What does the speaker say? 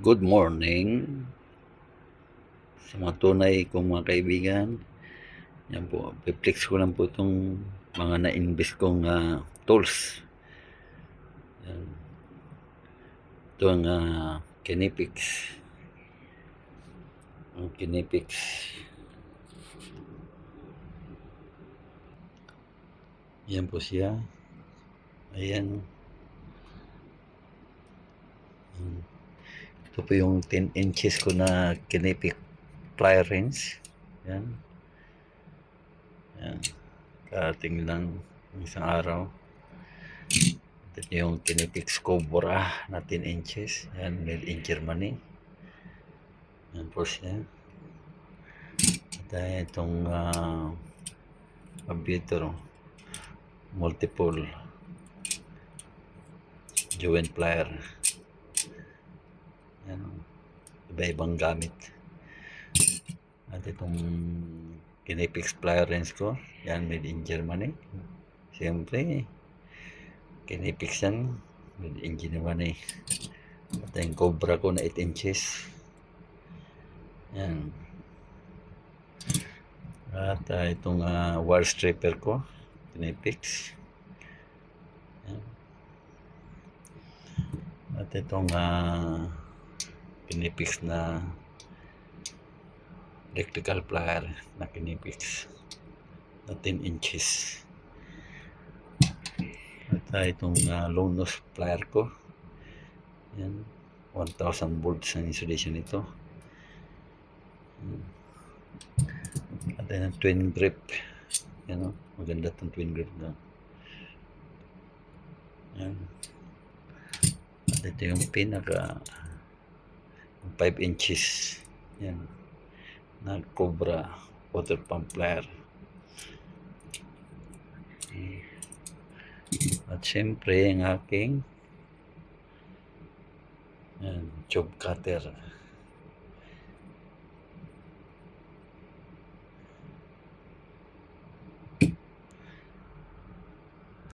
Good morning sa mga tunay kong mga kaibigan. Yan po, piplex ko lang po itong mga na-invest kong tools. Yan. Ito ang Kinepix. Ang Kinepix. Yan po siya. Ayan. Ito po yung 10 inches ko na Kinepix plier wrench. Yan. Yan. Karating lang isang araw. Ito yung Kinepix Cobra na 10 inches. Yan, made in Germany. Yan po siya. At itong computer multiple joint plier. Yan, iba-ibang gamit. At itong Kinepix plier wrench ko, yan made in Germany. Siyempre Kinepix yan, made in Germany. At yung Cobra ko na 8 inches. Yan. At itong wire stripper ko, Kinepix. Yan. At itong Kinepix na electrical plier na Kinepix na 10 inches. At itong long nose plier ko, yan, 1000 volts ang insulation nito. At yung twin grip, yan o, maganda itong twin grip na. Yan. At ito yung pinaka 5 inches, yan, na Cobra water pump plier. At syempre ang aking tube cutter.